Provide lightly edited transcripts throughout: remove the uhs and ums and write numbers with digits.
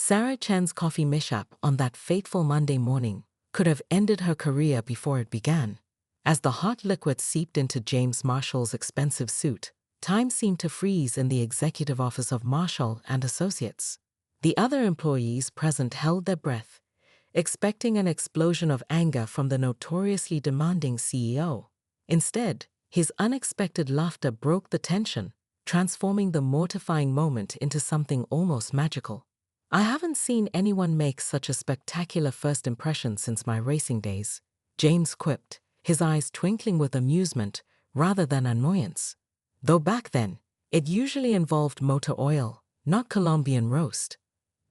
Sarah Chen's coffee mishap on that fateful Monday morning could have ended her career before it began. As the hot liquid seeped into James Marshall's expensive suit, time seemed to freeze in the executive office of Marshall and Associates. The other employees present held their breath, expecting an explosion of anger from the notoriously demanding CEO. Instead, his unexpected laughter broke the tension, transforming the mortifying moment into something almost magical. "I haven't seen anyone make such a spectacular first impression since my racing days," James quipped, his eyes twinkling with amusement rather than annoyance. Though back then, it usually involved motor oil, not Colombian roast.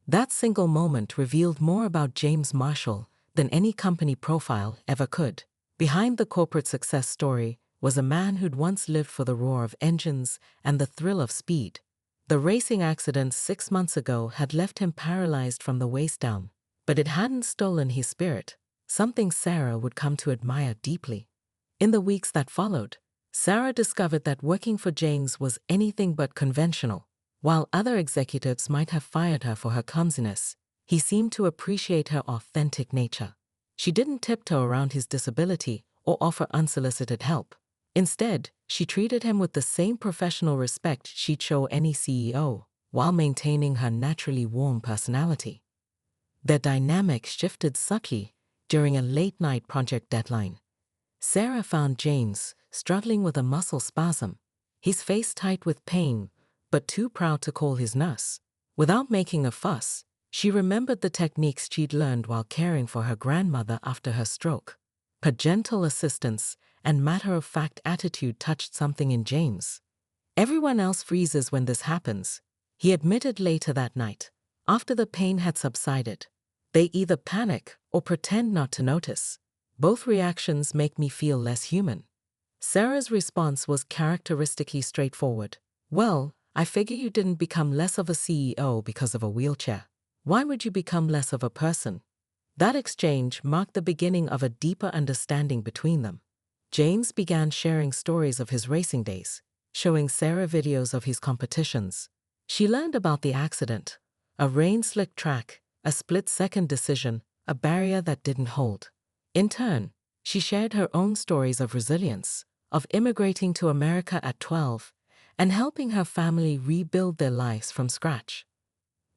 That single moment revealed more about James Marshall than any company profile ever could. Behind the corporate success story was a man who'd once lived for the roar of engines and the thrill of speed. The racing accident 6 months ago had left him paralyzed from the waist down, but it hadn't stolen his spirit, something Sarah would come to admire deeply. In the weeks that followed, Sarah discovered that working for James was anything but conventional. While other executives might have fired her for her clumsiness, he seemed to appreciate her authentic nature. She didn't tiptoe around his disability or offer unsolicited help. Instead, she treated him with the same professional respect she'd show any CEO, while maintaining her naturally warm personality. Their dynamic shifted subtly during a late-night project deadline. Sarah found James struggling with a muscle spasm, his face tight with pain, but too proud to call his nurse. Without making a fuss, she remembered the techniques she'd learned while caring for her grandmother after her stroke. Her gentle assistance and matter-of-fact attitude touched something in James. "Everyone else freezes when this happens," he admitted later that night, after the pain had subsided. "They either panic or pretend not to notice. Both reactions make me feel less human." Sarah's response was characteristically straightforward. "Well, I figure you didn't become less of a CEO because of a wheelchair. Why would you become less of a person?" That exchange marked the beginning of a deeper understanding between them. James began sharing stories of his racing days, showing Sarah videos of his competitions. She learned about the accident, a rain-slicked track, a split-second decision, a barrier that didn't hold. In turn, she shared her own stories of resilience, of immigrating to America at 12, and helping her family rebuild their lives from scratch.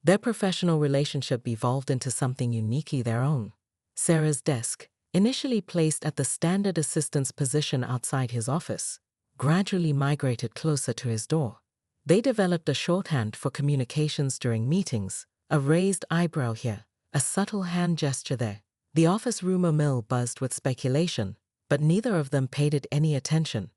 Their professional relationship evolved into something uniquely their own. Sarah's desk, initially placed at the standard assistant's position outside his office, gradually migrated closer to his door. They developed a shorthand for communications during meetings, a raised eyebrow here, a subtle hand gesture there. The office rumor mill buzzed with speculation, but neither of them paid it any attention.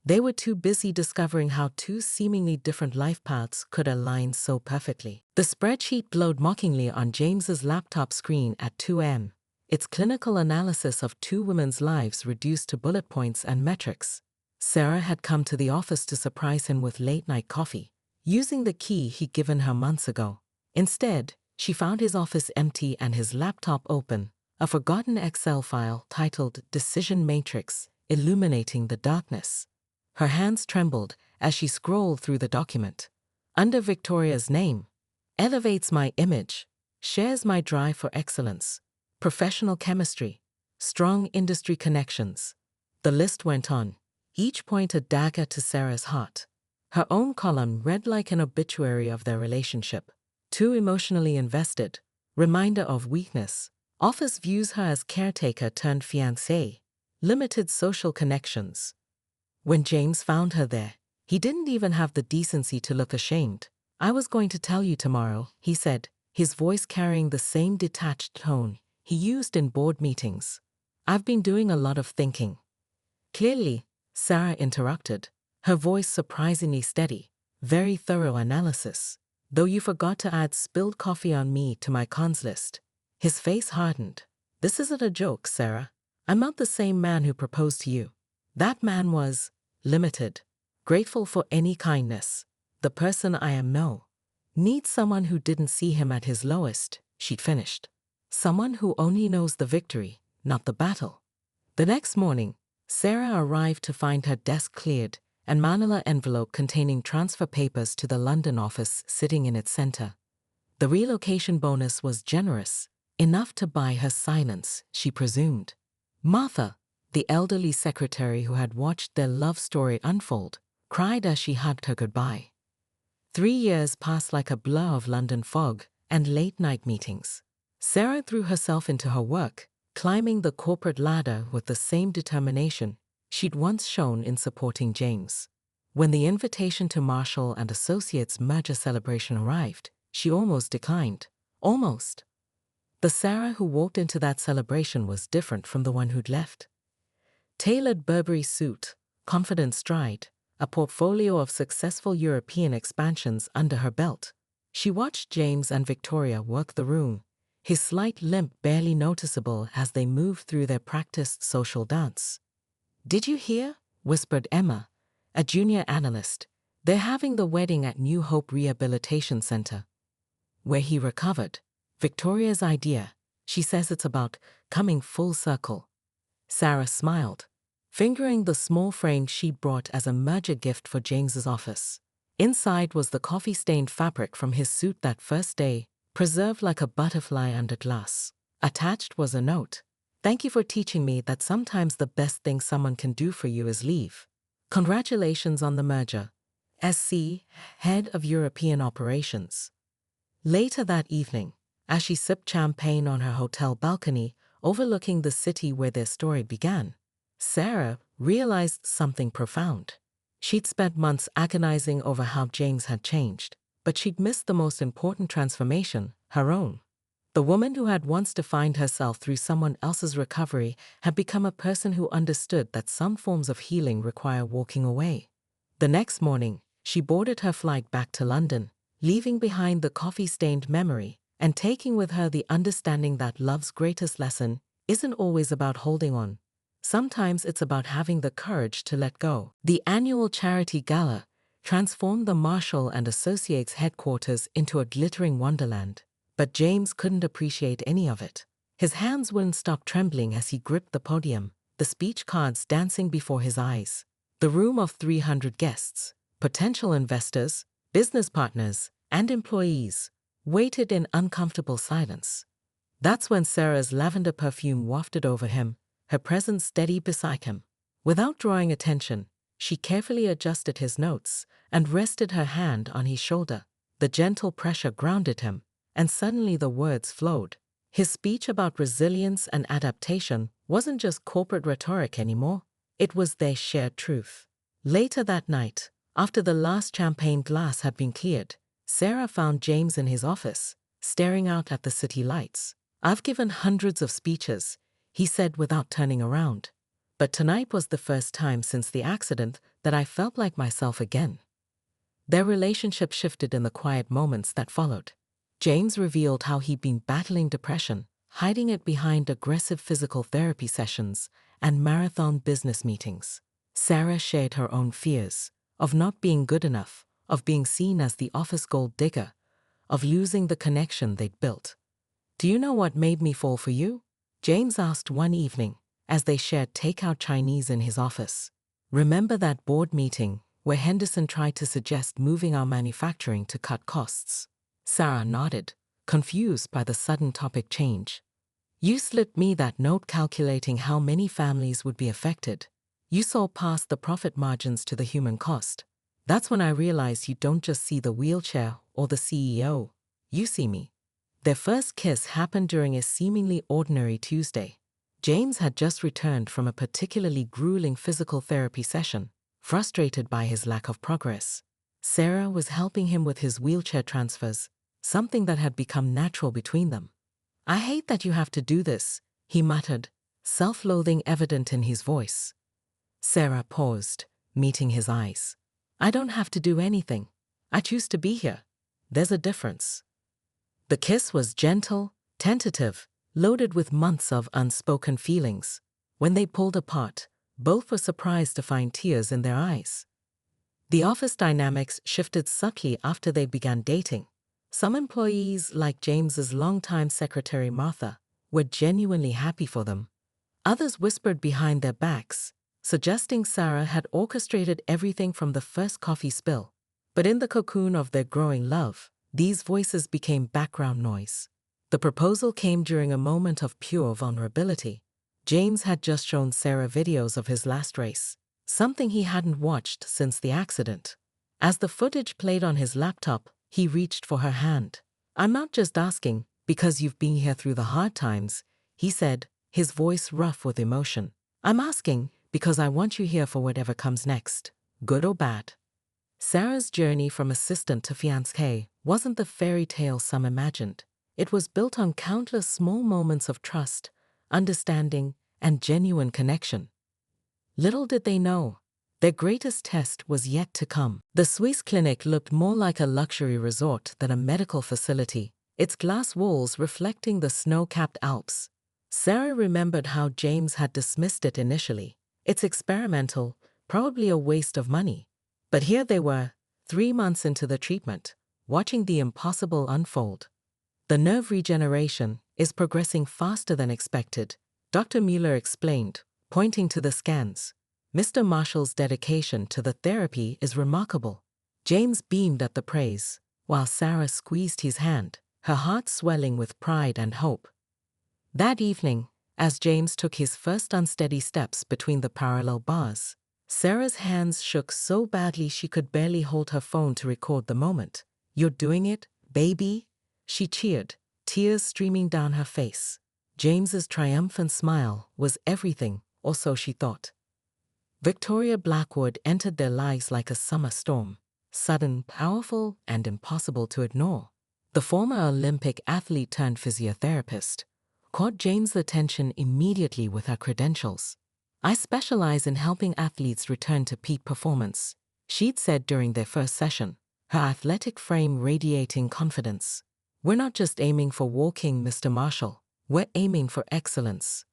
They were too busy discovering how two seemingly different life paths could align so perfectly. The spreadsheet glowed mockingly on James's laptop screen at 2 a.m., its clinical analysis of two women's lives reduced to bullet points and metrics. Sarah had come to the office to surprise him with late-night coffee, using the key he'd given her months ago. Instead, she found his office empty and his laptop open, a forgotten Excel file titled Decision Matrix, illuminating the darkness. Her hands trembled as she scrolled through the document. Under Victoria's name, elevates my image, shares my drive for excellence, professional chemistry, strong industry connections. The list went on, each point a dagger to Sarah's heart. Her own column read like an obituary of their relationship. Too emotionally invested, reminder of weakness. Office views her as caretaker turned fiancée, limited social connections. When James found her there, he didn't even have the decency to look ashamed. "I was going to tell you tomorrow," he said, his voice carrying the same detached tone he used in board meetings. "I've been doing a lot of thinking." "Clearly," Sarah interrupted, her voice surprisingly steady. "Very thorough analysis. Though you forgot to add spilled coffee on me to my cons list." His face hardened. "This isn't a joke, Sarah. I'm not the same man who proposed to you. That man was limited, grateful for any kindness. The person I am no. Needs someone who didn't see him at his lowest," she'd finished. "Someone who only knows the victory, not the battle." The next morning, Sarah arrived to find her desk cleared, and manila envelope containing transfer papers to the London office sitting in its center. The relocation bonus was generous, enough to buy her silence, she presumed. Martha, the elderly secretary who had watched their love story unfold, cried as she hugged her goodbye. 3 years passed like a blur of London fog and late-night meetings. Sarah threw herself into her work, climbing the corporate ladder with the same determination she'd once shown in supporting James. When the invitation to Marshall and Associates' merger celebration arrived, she almost declined. Almost. The Sarah who walked into that celebration was different from the one who'd left. Tailored Burberry suit, confident stride, a portfolio of successful European expansions under her belt. She watched James and Victoria work the room, his slight limp barely noticeable as they moved through their practiced social dance. "Did you hear?" whispered Emma, a junior analyst. "They're having the wedding at New Hope Rehabilitation Center." "Where he recovered." "Victoria's idea. She says it's about coming full circle." Sarah smiled, fingering the small frame she'd brought as a merger gift for James's office. Inside was the coffee-stained fabric from his suit that first day, preserved like a butterfly under glass. Attached was a note. "Thank you for teaching me that sometimes the best thing someone can do for you is leave. Congratulations on the merger. SC, Head of European Operations." Later that evening, as she sipped champagne on her hotel balcony overlooking the city where their story began, Sarah realized something profound. She'd spent months agonizing over how James had changed, but she'd missed the most important transformation, her own. The woman who had once defined herself through someone else's recovery had become a person who understood that some forms of healing require walking away. The next morning, she boarded her flight back to London, leaving behind the coffee-stained memory and taking with her the understanding that love's greatest lesson isn't always about holding on. Sometimes it's about having the courage to let go. The annual charity gala transformed the Marshall and Associates headquarters into a glittering wonderland, but James couldn't appreciate any of it. His hands wouldn't stop trembling as he gripped the podium, the speech cards dancing before his eyes. The room of 300 guests, potential investors, business partners, and employees, waited in uncomfortable silence. That's when Sarah's lavender perfume wafted over him, her presence steady beside him. Without drawing attention, she carefully adjusted his notes and rested her hand on his shoulder. The gentle pressure grounded him, and suddenly the words flowed. His speech about resilience and adaptation wasn't just corporate rhetoric anymore. It was their shared truth. Later that night, after the last champagne glass had been cleared, Sarah found James in his office, staring out at the city lights. "I've given hundreds of speeches," he said without turning around. "But tonight was the first time since the accident that I felt like myself again." Their relationship shifted in the quiet moments that followed. James revealed how he'd been battling depression, hiding it behind aggressive physical therapy sessions and marathon business meetings. Sarah shared her own fears of not being good enough, of being seen as the office gold digger, of losing the connection they'd built. "Do you know what made me fall for you?" James asked one evening, as they shared takeout Chinese in his office. "Remember that board meeting where Henderson tried to suggest moving our manufacturing to cut costs?" Sarah nodded, confused by the sudden topic change. "You slipped me that note calculating how many families would be affected. You saw past the profit margins to the human cost. That's when I realized you don't just see the wheelchair or the CEO, you see me." Their first kiss happened during a seemingly ordinary Tuesday. James had just returned from a particularly grueling physical therapy session, frustrated by his lack of progress. Sarah was helping him with his wheelchair transfers, something that had become natural between them. "I hate that you have to do this," he muttered, self-loathing evident in his voice. Sarah paused, meeting his eyes. "I don't have to do anything. I choose to be here. There's a difference." The kiss was gentle, tentative, loaded with months of unspoken feelings. When they pulled apart, both were surprised to find tears in their eyes. The office dynamics shifted subtly after they began dating. Some employees, like James's longtime secretary Martha, were genuinely happy for them. Others whispered behind their backs, suggesting Sarah had orchestrated everything from the first coffee spill. But in the cocoon of their growing love, These voices became background noise. The proposal came during a moment of pure vulnerability. James had just shown Sarah videos of his last race, something he hadn't watched since the accident. As the footage played on his laptop, he reached for her hand. "I'm not just asking because you've been here through the hard times," he said, his voice rough with emotion. "I'm asking because I want you here for whatever comes next, good or bad." Sarah's journey from assistant to fiancée wasn't the fairy tale some imagined. It was built on countless small moments of trust, understanding, and genuine connection. Little did they know, their greatest test was yet to come. The Swiss clinic looked more like a luxury resort than a medical facility, its glass walls reflecting the snow-capped Alps. Sarah remembered how James had dismissed it initially. "It's experimental, probably a waste of money." But here they were, 3 months into the treatment, watching the impossible unfold. "The nerve regeneration is progressing faster than expected," Dr. Mueller explained, pointing to the scans. "Mr. Marshall's dedication to the therapy is remarkable." James beamed at the praise, while Sarah squeezed his hand, her heart swelling with pride and hope. That evening, as James took his first unsteady steps between the parallel bars, Sarah's hands shook so badly she could barely hold her phone to record the moment. "You're doing it, baby?" she cheered, tears streaming down her face. James's triumphant smile was everything, or so she thought. Victoria Blackwood entered their lives like a summer storm, sudden, powerful, and impossible to ignore. The former Olympic athlete turned physiotherapist caught James' attention immediately with her credentials. "I specialize in helping athletes return to peak performance," she'd said during their first session, her athletic frame radiating confidence. "We're not just aiming for walking, Mr. Marshall. We're aiming for excellence."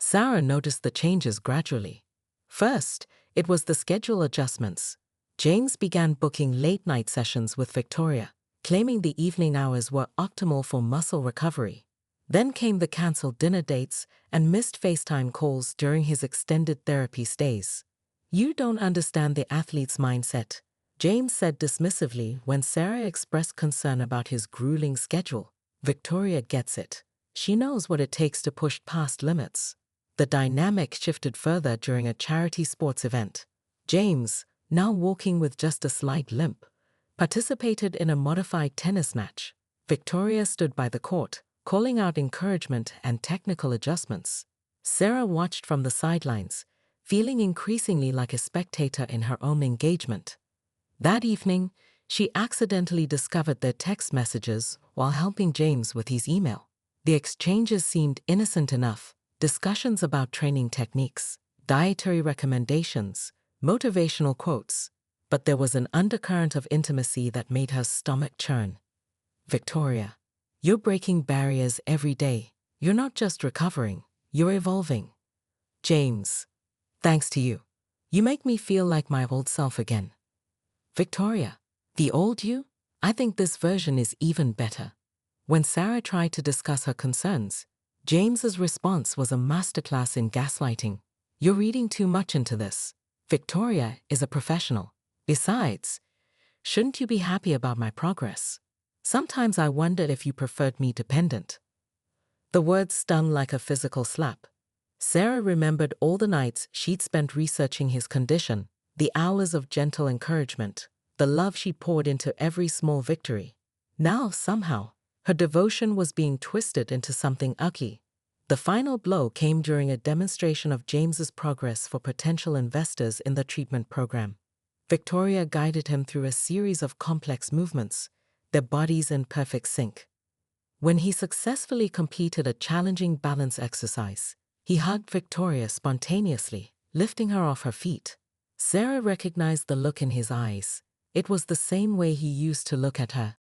Sarah noticed the changes gradually. First, it was the schedule adjustments. James began booking late-night sessions with Victoria, claiming the evening hours were optimal for muscle recovery. Then came the cancelled dinner dates and missed FaceTime calls during his extended therapy stays. "You don't understand the athlete's mindset," James said dismissively when Sarah expressed concern about his grueling schedule. "Victoria gets it. She knows what it takes to push past limits." The dynamic shifted further during a charity sports event. James, now walking with just a slight limp, participated in a modified tennis match. Victoria stood by the court, calling out encouragement and technical adjustments. Sarah watched from the sidelines, feeling increasingly like a spectator in her own engagement. That evening, she accidentally discovered their text messages while helping James with his email. The exchanges seemed innocent enough, discussions about training techniques, dietary recommendations, motivational quotes, but there was an undercurrent of intimacy that made her stomach churn. "Victoria, you're breaking barriers every day. You're not just recovering, you're evolving." "James, thanks to you. You make me feel like my old self again." "Victoria, the old you? I think this version is even better." When Sarah tried to discuss her concerns, James's response was a masterclass in gaslighting. "You're reading too much into this. Victoria is a professional. Besides, shouldn't you be happy about my progress? Sometimes I wondered if you preferred me dependent." The words stung like a physical slap. Sarah remembered all the nights she'd spent researching his condition, the hours of gentle encouragement, the love she poured into every small victory. Now, somehow, her devotion was being twisted into something ugly. The final blow came during a demonstration of James's progress for potential investors in the treatment program. Victoria guided him through a series of complex movements, their bodies in perfect sync. When he successfully completed a challenging balance exercise, he hugged Victoria spontaneously, lifting her off her feet. Sarah recognized the look in his eyes. It was the same way he used to look at her,